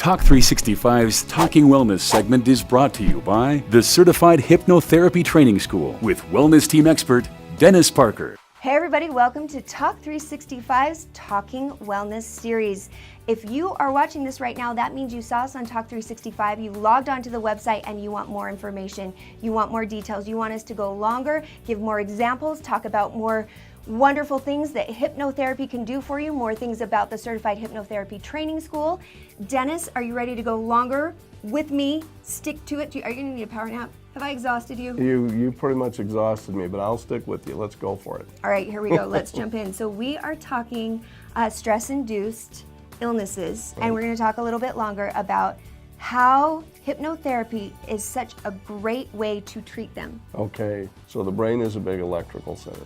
Talk365's Talking Wellness segment is brought to you by the Certified Hypnotherapy Training School with wellness team expert Dennis Parker. Hey everybody, welcome to Talk365's Talking Wellness series. If you are watching this right now, that means you saw us on Talk365, you logged onto the website and you want more information, you want more details, you want us to go longer, give more examples, talk about more wonderful things that hypnotherapy can do for you, more things about the Certified Hypnotherapy Training School. Dennis, are you ready to go longer with me? Stick to it. Are you going to need a power nap? Have I exhausted you? You pretty much exhausted me, but I'll stick with you. Let's go for it. All right, here we go. Let's jump in. So we are talking stress-induced illnesses, and we're going to talk a little bit longer about how hypnotherapy is such a great way to treat them. Okay, so the brain is a big electrical center.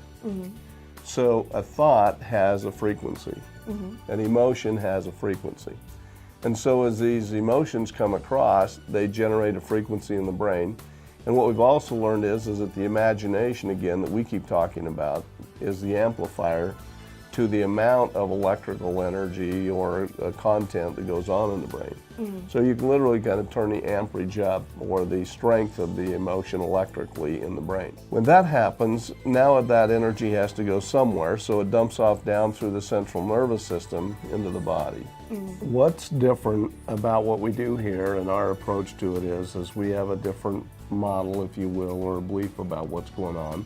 So a thought has a frequency. An emotion has a frequency. And so as these emotions come across, they generate a frequency in the brain. And what we've also learned is that the imagination, again, that we keep talking about, is the amplifier to the amount of electrical energy or content that goes on in the brain. So you can literally kind of turn the amperage up, or the strength of the emotion electrically in the brain. When that happens, now that energy has to go somewhere, so it dumps off down through the central nervous system into the body. What's different about what we do here and our approach to it is we have a different model, if you will, or a belief about what's going on.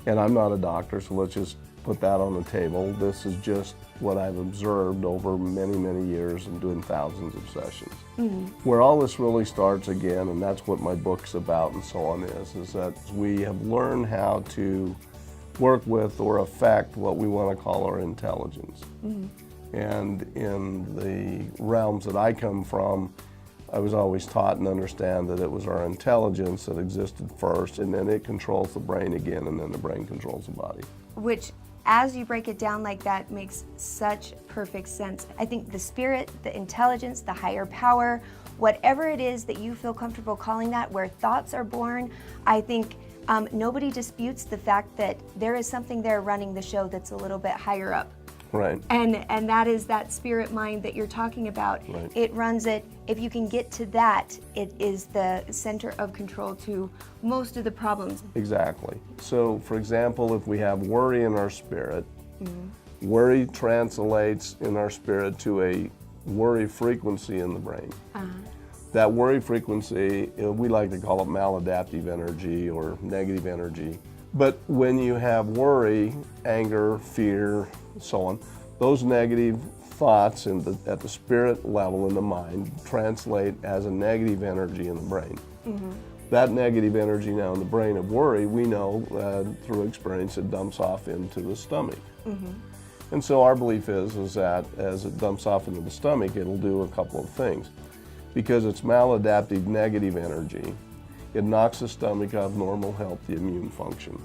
And I'm not a doctor, so let's just put that on the table. This is just what I've observed over many, many years and doing thousands of sessions. Where all this really starts again, and that's what my book's about and so on, is that we have learned how to work with or affect what we want to call our intelligence. And in the realms that I come from, I was always taught and understand that it was our intelligence that existed first, and then it controls the brain again, and then the brain controls the body. Which, as you break it down like that, makes such perfect sense. I think the spirit, the intelligence, the higher power, whatever it is that you feel comfortable calling that, where thoughts are born, I think nobody disputes the fact that there is something there running the show that's a little bit higher up. Right. And that is that spirit mind that you're talking about. Right. It runs it. If you can get to that, it is the center of control to most of the problems. Exactly. So, for example, if we have worry in our spirit, worry translates in our spirit to a worry frequency in the brain. That worry frequency, we like to call it maladaptive energy or negative energy. But when you have worry, anger, fear, so on, those negative thoughts at the spirit level in the mind translate as a negative energy in the brain. That negative energy now in the brain of worry, we know through experience, it dumps off into the stomach. And so our belief is that as it dumps off into the stomach, it'll do a couple of things. Because it's maladaptive negative energy, it knocks the stomach off normal, healthy immune function.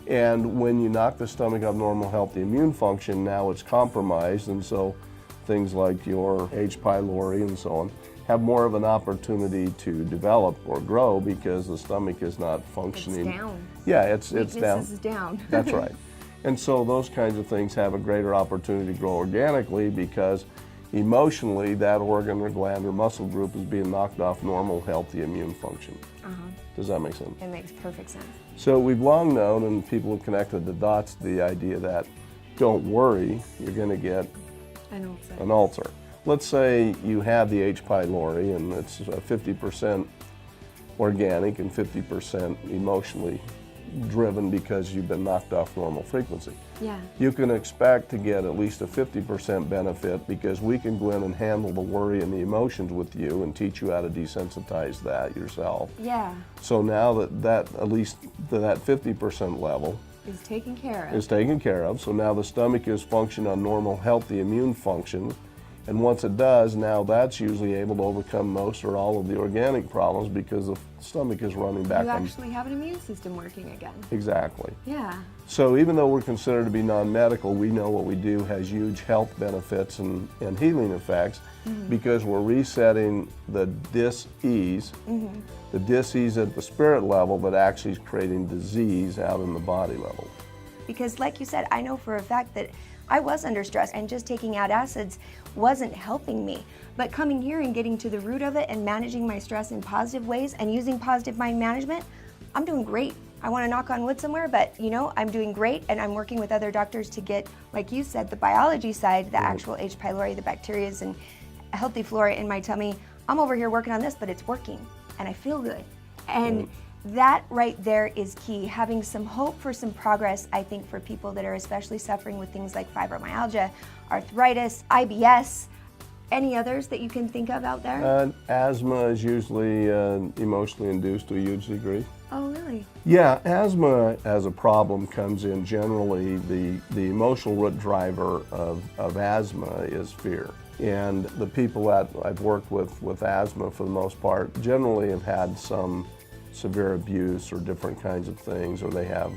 And when you knock the stomach off normal, healthy immune function, now it's compromised, and so things like your H. pylori and so on have more of an opportunity to develop or grow because the stomach is not functioning. It's down. Yeah, it's down. Weakness is down. That's right. And so those kinds of things have a greater opportunity to grow organically because emotionally that organ or gland or muscle group is being knocked off normal, healthy immune function. Does that make sense? It makes perfect sense. So we've long known, and people have connected the dots, the idea that don't worry, you're going to get an ulcer. Let's say you have the H. pylori and it's 50% organic and 50% emotionally driven because you've been knocked off normal frequency. Yeah. You can expect to get at least a 50% benefit because we can go in and handle the worry and the emotions with you and teach you how to desensitize that yourself. Yeah. So now that at least to that 50% level Is taken care of. is taken care of. So now the stomach is functioning on normal, healthy immune function. And once it does, now that's usually able to overcome most or all of the organic problems because the stomach is running back You on. actually have an immune system working again. Exactly. Yeah. So even though we're considered to be non-medical, we know what we do has huge health benefits and healing effects because we're resetting the dis-ease, the dis-ease at the spirit level that actually is creating disease out in the body level. Because like you said, I know for a fact that I was under stress, and just taking antacids wasn't helping me. But coming here and getting to the root of it and managing my stress in positive ways and using positive mind management, I'm doing great. I want to knock on wood somewhere, but I'm doing great, and I'm working with other doctors to get, like you said, the biology side, the actual H. pylori, the bacteria and healthy flora in my tummy. I'm over here working on this, but it's working, and I feel good. And that right there is key, having some hope for some progress, I think, for people that are especially suffering with things like fibromyalgia, arthritis, IBS. Any others that you can think of out there? Asthma is usually emotionally induced to a huge degree. Oh, really? Yeah, asthma as a problem comes in generally, the emotional root driver of asthma is fear. And the people that I've worked with asthma, for the most part, generally have had some severe abuse or different kinds of things, or they have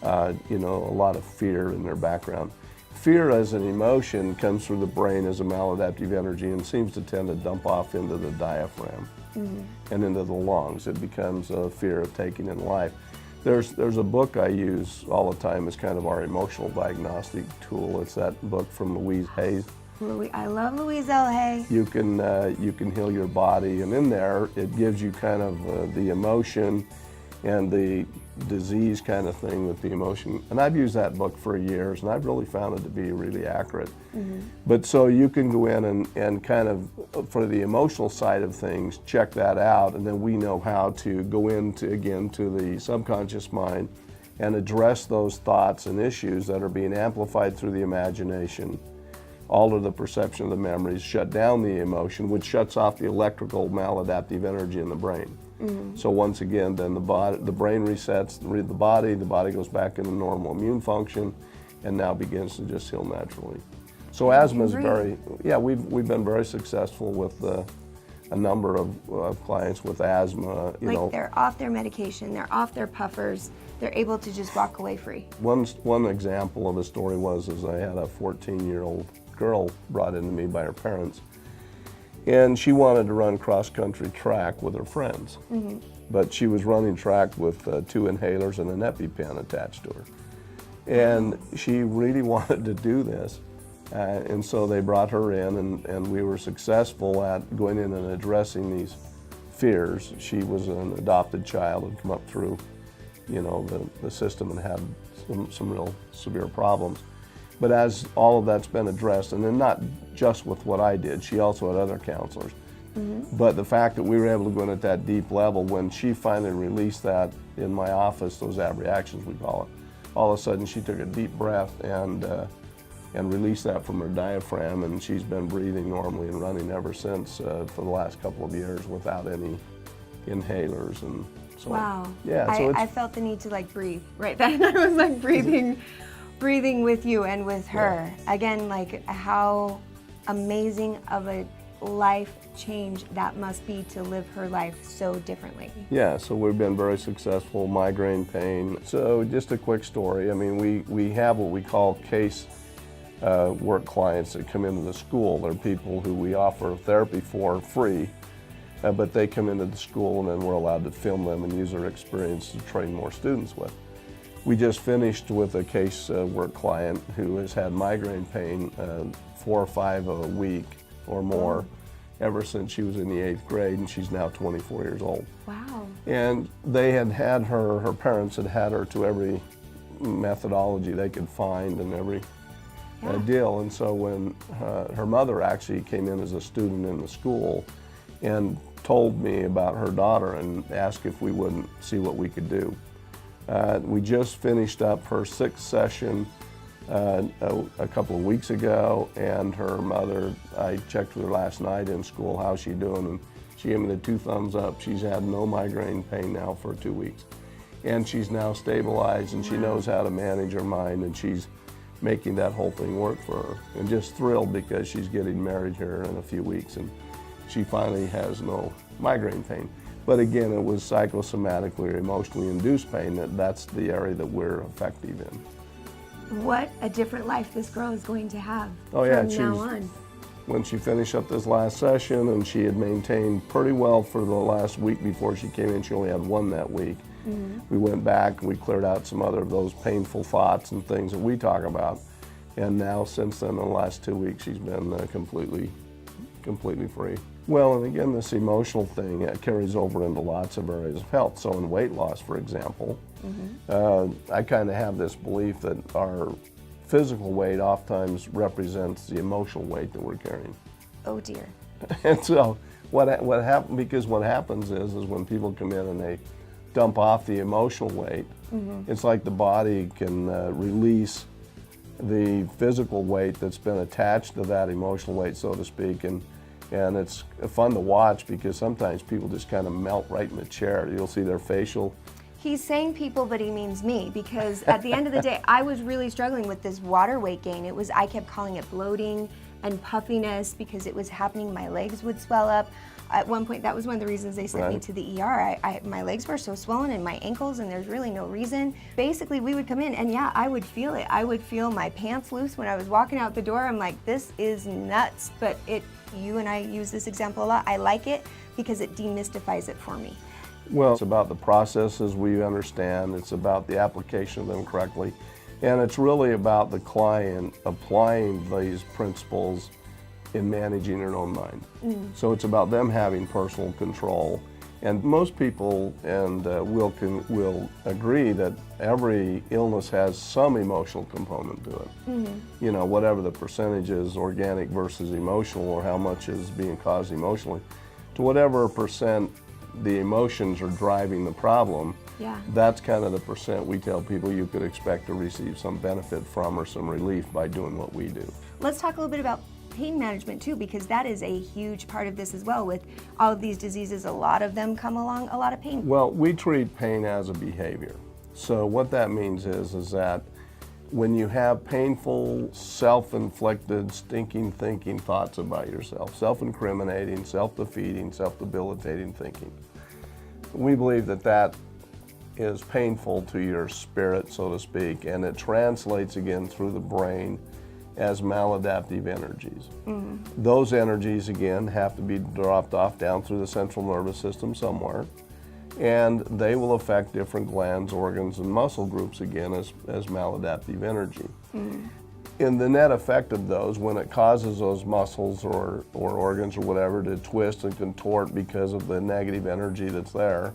a lot of fear in their background. Fear as an emotion comes through the brain as a maladaptive energy and seems to tend to dump off into the diaphragm and into the lungs. It becomes a fear of taking in life. There's a book I use all the time as kind of our emotional diagnostic tool. It's that book from Louise Hay. I love Louise L. Hay. You can heal your body, and in there it gives you kind of the emotion and the disease kind of thing with the emotion. And I've used that book for years, and I've really found it to be really accurate. But so you can go in and kind of, for the emotional side of things, check that out, and then we know how to go into, again, to the subconscious mind and address those thoughts and issues that are being amplified through the imagination, alter the perception of the memories, shut down the emotion, which shuts off the electrical maladaptive energy in the brain. So once again, then the brain resets the body goes back into normal immune function, and now begins to just heal naturally. So asthma is we've been very successful with a number of clients with asthma. They're off their medication, they're off their puffers, they're able to just walk away free. One example of a story was I had a 14-year-old girl brought into me by her parents. And she wanted to run cross-country track with her friends. But she was running track with 2 inhalers and an EpiPen attached to her. And she really wanted to do this. And so they brought her in, and we were successful at going in and addressing these fears. She was an adopted child and come up through, the system and had some real severe problems. But as all of that's been addressed, and then not just with what I did, she also had other counselors. But the fact that we were able to go in at that deep level, when she finally released that in my office, those abreactions we call it, all of a sudden she took a deep breath and released that from her diaphragm, and she's been breathing normally and running ever since for the last couple of years without any inhalers. And so, wow. Yeah, so I felt the need to breathe right then. I was breathing with you and with her. Again, how amazing of a life change that must be to live her life so differently. Yeah, so we've been very successful, migraine pain. So just a quick story. I mean, we have what we call case work clients that come into the school. They're people who we offer therapy for free, but they come into the school, and then we're allowed to film them and use their experience to train more students with. We just finished with a case work client who has had migraine pain 4 or 5 a week or more ever since she was in the 8th grade, and she's now 24 years old. Wow. And they had her parents had her to every methodology they could find and every deal. And so when her mother actually came in as a student in the school and told me about her daughter and asked if we wouldn't see what we could do. We just finished up her 6th session a couple of weeks ago, and her mother, I checked with her last night in school, how's she doing, and she gave me the 2 thumbs up. She's had no migraine pain now for 2 weeks. And she's now stabilized, and she knows how to manage her mind, and she's making that whole thing work for her. And just thrilled because she's getting married here in a few weeks, and she finally has no migraine pain. But again, it was psychosomatically or emotionally induced pain. That's the area that we're effective in. What a different life this girl is going to have from now on. When she finished up this last session, and she had maintained pretty well for the last week before she came in, she only had 1 that week. We went back and we cleared out some other of those painful thoughts and things that we talk about. And now, since then, in the last 2 weeks, she's been completely free. Well, and again, this emotional thing carries over into lots of areas of health. So in weight loss, for example, I kind of have this belief that our physical weight oftentimes represents the emotional weight that we're carrying. Oh dear. And so what happens is when people come in and they dump off the emotional weight, it's like the body can release the physical weight that's been attached to that emotional weight, so to speak, and it's fun to watch because sometimes people just kind of melt right in the chair. You'll see their facial. He's saying people, but he means me, because at the end of the day, I was really struggling with this water weight gain. I kept calling it bloating and puffiness because it was happening. My legs would swell up. At one point, that was one of the reasons they sent me to the ER. My legs were so swollen and my ankles, and there's really no reason. Basically, we would come in, and yeah, I would feel it. I would feel my pants loose when I was walking out the door. I'm like, this is nuts, but you and I use this example a lot. I like it because it demystifies it for me. Well, it's about the processes we understand. It's about the application of them correctly. And it's really about the client applying these principles in managing their own mind. So it's about them having personal control. And most people will agree that every illness has some emotional component to it. You know, whatever the percentage is, organic versus emotional, or how much is being caused emotionally, to whatever percent the emotions are driving the problem, that's kind of the percent we tell people you could expect to receive some benefit from or some relief by doing what we do. Let's talk a little bit about pain management too, because that is a huge part of this as well. With all of these diseases, a lot of them come along a lot of pain. Well, we treat pain as a behavior. So what that means is that when you have painful, self-inflicted, stinking thinking thoughts about yourself, self-incriminating, self-defeating, self-debilitating thinking, we believe that is painful to your spirit, so to speak, and it translates again through the brain as maladaptive energies. Those energies, again, have to be dropped off down through the central nervous system somewhere, and they will affect different glands, organs, and muscle groups again as maladaptive energy. In the net effect of those, when it causes those muscles or organs or whatever to twist and contort because of the negative energy that's there,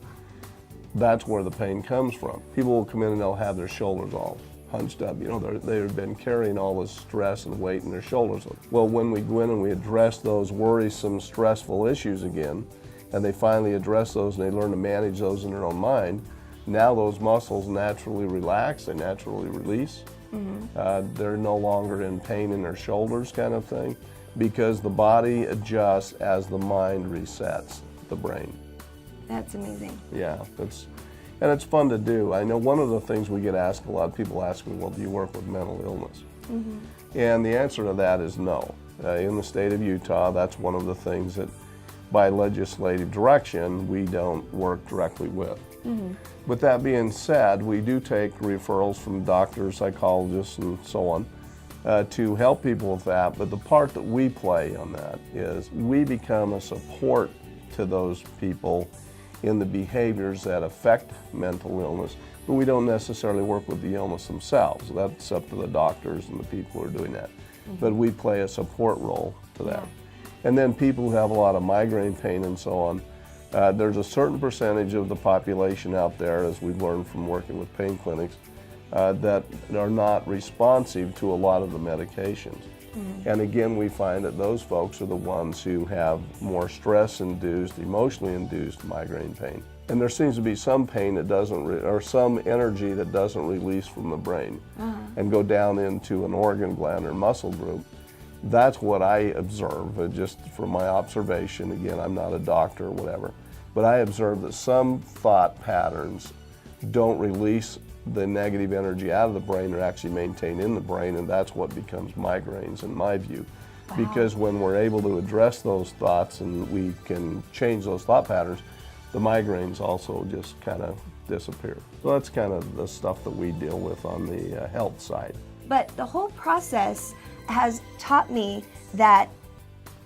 that's where the pain comes from. People will come in and they'll have their shoulders all hunched up. You know, they've been carrying all this stress and weight in their shoulders. Well, when we go in and we address those worrisome, stressful issues again, and they finally address those and they learn to manage those in their own mind, now those muscles naturally relax, they naturally release. They're no longer in pain in their shoulders kind of thing, because the body adjusts as the mind resets the brain. That's amazing. Yeah, and it's fun to do. I know one of the things we get asked, a lot of people ask me, well, do you work with mental illness? And the answer to that is no. In the state of Utah, that's one of the things that by legislative direction we don't work directly with. With that being said, we do take referrals from doctors, psychologists, and so on to help people with that. But the part that we play on that is we become a support to those people in the behaviors that affect mental illness, but we don't necessarily work with the illness themselves. That's up to the doctors and the people who are doing that. But we play a support role to that. And then people who have a lot of migraine pain and so on, there's a certain percentage of the population out there, as we've learned from working with pain clinics, that are not responsive to a lot of the medications. And again, we find that those folks are the ones who have more stress-induced, emotionally induced migraine pain. And there seems to be some pain that doesn't, or some energy that doesn't release from the brain and go down into an organ, gland, or muscle group. That's what I observe, just from my observation. Again, I'm not a doctor or whatever, but I observe that some thought patterns don't release the negative energy out of the brain, they're actually maintained in the brain, and that's what becomes migraines in my view. Because when we're able to address those thoughts and we can change those thought patterns, the migraines also just kind of disappear. So that's kind of the stuff that we deal with on the health side. But the whole process has taught me that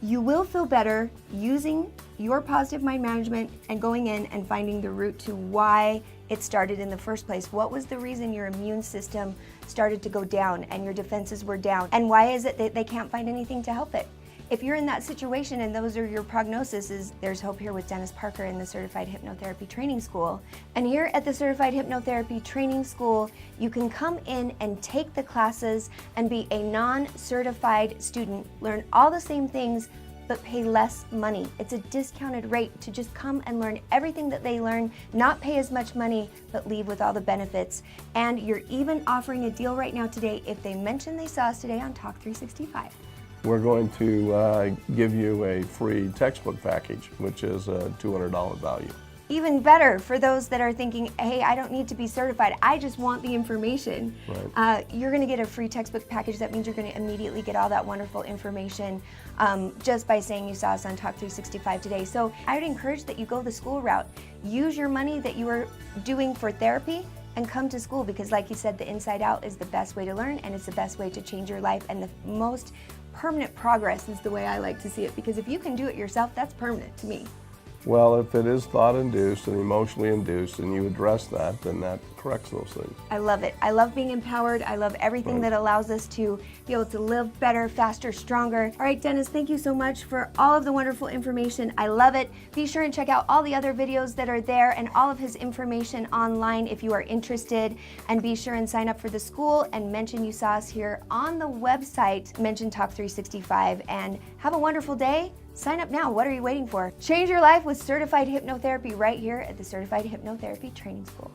you will feel better using your positive mind management and going in and finding the root to why it started in the first place? What was the reason your immune system started to go down and your defenses were down? And why is it that they can't find anything to help it? If you're in that situation and those are your prognoses, there's hope here with Dennis Parker in the Certified Hypnotherapy Training School. And here at the Certified Hypnotherapy Training School, you can come in and take the classes and be a non-certified student, learn all the same things, but pay less money. It's a discounted rate to just come and learn everything that they learn, not pay as much money, but leave with all the benefits. And you're even offering a deal right now today if they mention they saw us today on Talk365. We're going to give you a free textbook package, which is a $200 value. Even better for those that are thinking, hey, I don't need to be certified, I just want the information. Right. You're going to get a free textbook package. That means you're going to immediately get all that wonderful information just by saying you saw us on Talk365 today. So I would encourage that you go the school route. Use your money that you are doing for therapy and come to school, because like you said, the inside out is the best way to learn, and it's the best way to change your life, and the most permanent progress is the way I like to see it, because if you can do it yourself, that's permanent to me. Well, if it is thought-induced and emotionally induced and you address that, then that corrects those things. I love it. I love being empowered. I love everything that allows us to be able to live better, faster, stronger. All right, Dennis, thank you so much for all of the wonderful information. I love it. Be sure and check out all the other videos that are there and all of his information online if you are interested. And be sure and sign up for the school and mention you saw us here on the website. Mention Talk365 and have a wonderful day. Sign up now. What are you waiting for? Change your life with certified hypnotherapy right here at the Certified Hypnotherapy Training School.